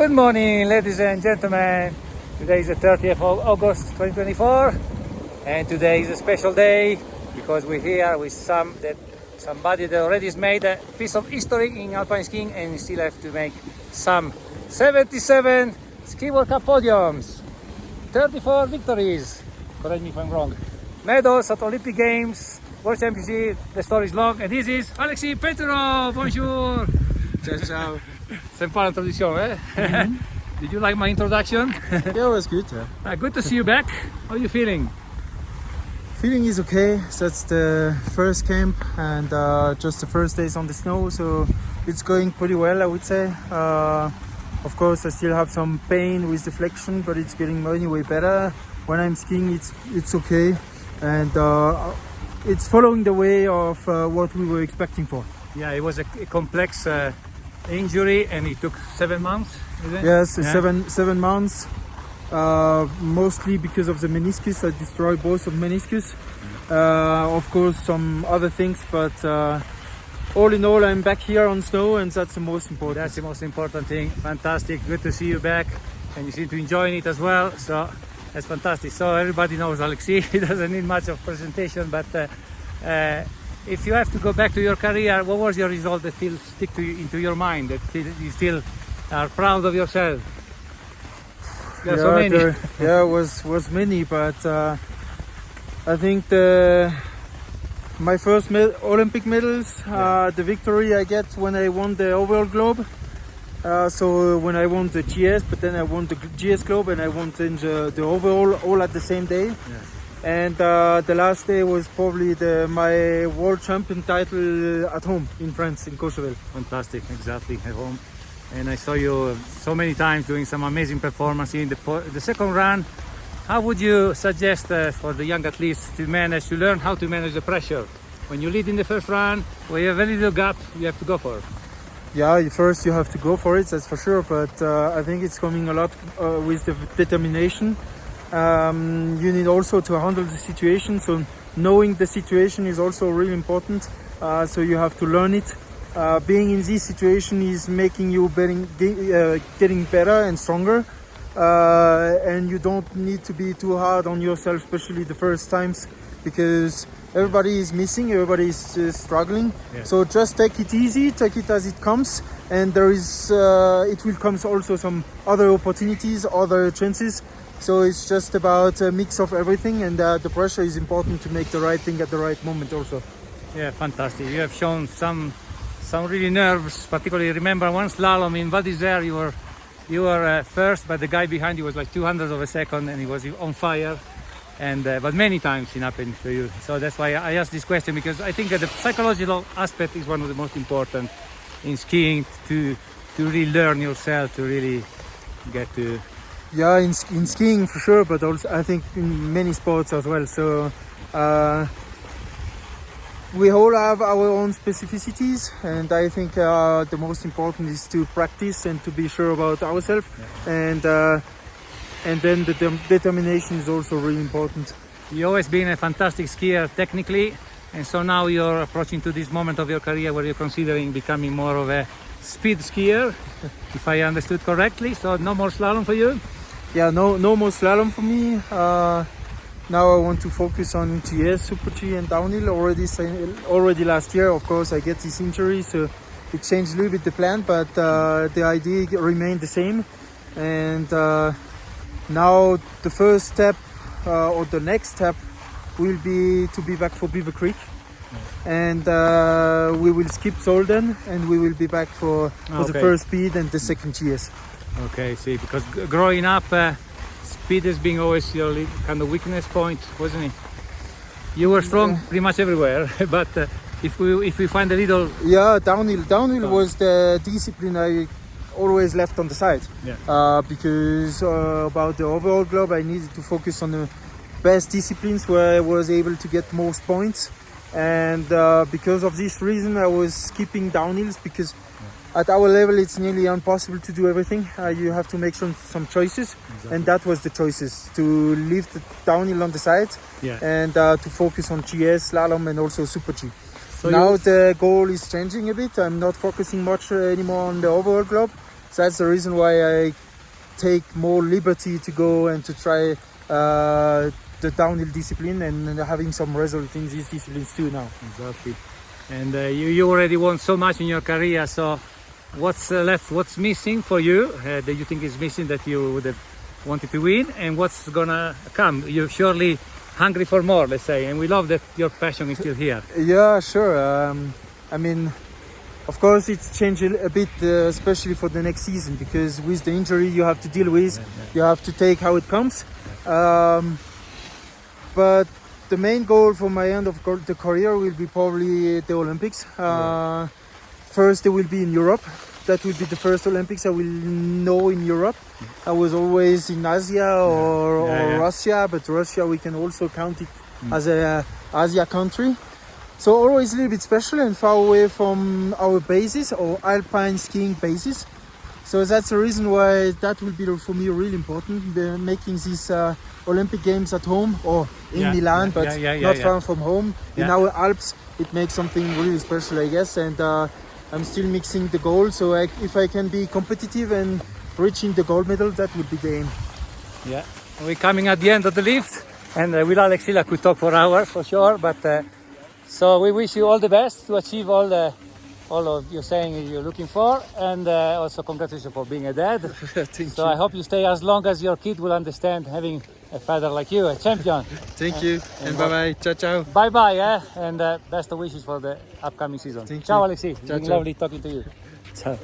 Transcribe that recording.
Good morning, ladies and gentlemen. Today is the 30th of August 2024, and today is a special day because we're here with somebody that already has made a piece of history in alpine skiing and still have to make some 77 ski World Cup podiums, 34 victories, correct me if I'm wrong, medals at Olympic Games, World Championship. The story is long, and this is Alexis PINTURAULT. Bonjour. Ciao, ciao. C'est un peu l'introduction, eh? Did you like my introduction? Yeah, it was good. Yeah. Good to see you back. How are you feeling? Feeling is okay. That's the first camp and just the first days on the snow, so it's going pretty well, I would say. Of course, I still have some pain with the flexion, but it's getting anyway better. When I'm skiing, it's okay, and it's following the way of what we were expecting for. Yeah, it was a complex injury, and it took 7 months. Is it? Yes, Yeah. 7 months. Mostly because of the meniscus. I destroyed both of meniscus. Of course, some other things, but all in all, I'm back here on snow, and that's the most important. That's the most important thing. Fantastic. Good to see you back, and you seem to enjoy it as well. So that's fantastic. So everybody knows Alexis. He doesn't need much of presentation, but if you have to go back to your career, what was your result that still stick to you, into your mind, that you still are proud of yourself? There are so many. Was many, but I think my first Olympic medals, the victory I get when I won the overall globe. So when I won the GS, but then I won the GS globe, and I won the overall all at the same day. Yeah. And the last day was probably my world champion title at home in France, in Courchevel. Fantastic, exactly, at home. And I saw you so many times doing some amazing performance in the second run. How would you suggest for the young athletes to learn how to manage the pressure? When you lead in the first run, when you have a little gap, you have to go for it. Yeah, first you have to go for it, that's for sure. But I think it's coming a lot with the determination. You need also to handle the situation, so knowing the situation is also really important. So you have to learn it. Being in this situation is making you getting better and stronger, and you don't need to be too hard on yourself, especially the first times, because everybody is missing, everybody is struggling. Yeah. So just take it easy, take it as it comes, and there is it will come also some other opportunities, other chances. So it's just about a mix of everything, and the pressure is important to make the right thing at the right moment also. Yeah, fantastic. You have shown some really nerves, particularly remember one slalom in Val d'Isère, you were first, but the guy behind you was like 200 of a second, and he was on fire. And but many times it happened to you. So that's why I asked this question, because I think that the psychological aspect is one of the most important in skiing, to really learn yourself, to really get to... Yeah, in skiing for sure, but also I think in many sports as well. So we all have our own specificities, and I think the most important is to practice and to be sure about ourselves. Yeah. And then the determination is also really important. You've always been a fantastic skier technically, and so now you're approaching to this moment of your career where you're considering becoming more of a speed skier, if I understood correctly. So no more slalom for you? Yeah, no more slalom for me. Now I want to focus on GS, Super G and downhill. Already last year, of course, I get this injury, so it changed a little bit the plan, but the idea remained the same. And now the first step or the next step will be to be back for Beaver Creek. And we will skip Solden, and we will be back for the first speed and the second GS. Okay, see, because growing up, speed has been always your kind of weakness point, wasn't it? You were strong pretty much everywhere, but if we find a little... Yeah, downhill was the discipline I always left on the side. Yeah. Because about the overall globe, I needed to focus on the best disciplines where I was able to get most points. And because of this reason, I was skipping downhills, because at our level it's nearly impossible to do everything. You have to make some choices. Exactly. And that was the choices, to leave the downhill on the side. Yeah. And to focus on GS, slalom and also Super G. So now the goal is changing a bit. I'm not focusing much anymore on the overall globe. So that's the reason why I take more liberty to go and to try the downhill discipline and having some result in these disciplines too now. Exactly. And you already won so much in your career, so what's left, what's missing for you that you think is missing that you would have wanted to win, and what's gonna come? You're surely hungry for more, let's say, and we love that your passion is still here. Yeah, sure. I mean, of course, it's changed a bit, especially for the next season, because with the injury you have to deal with, you have to take how it comes. But the main goal for my end of the career will be probably the Olympics. First, it will be in Europe. That will be the first Olympics I will know in Europe. I was always in Asia or Russia, but Russia we can also count it as a Asia country. So always a little bit special and far away from our bases or alpine skiing bases. So that's the reason why that will be for me really important, making these Olympic Games at home or in Milan, but not far from home. In our Alps, it makes something really special, I guess. And I'm still mixing the goal. So if I can be competitive and reaching the gold medal, that would be the aim. Yeah, we're coming at the end of the lift, and with Alexis I could talk for hours for sure. But so we wish you all the best to achieve all of you saying you're looking for, and also congratulations for being a dad. Thank so you. I hope you stay as long as your kid will understand having a father like you, a champion. Thank you, and bye-bye. Ciao, ciao. Bye-bye, and best of wishes for the upcoming season. Thank Ciao, you. Alexis. It's Ciao, been ciao. lovely talking to you. Ciao.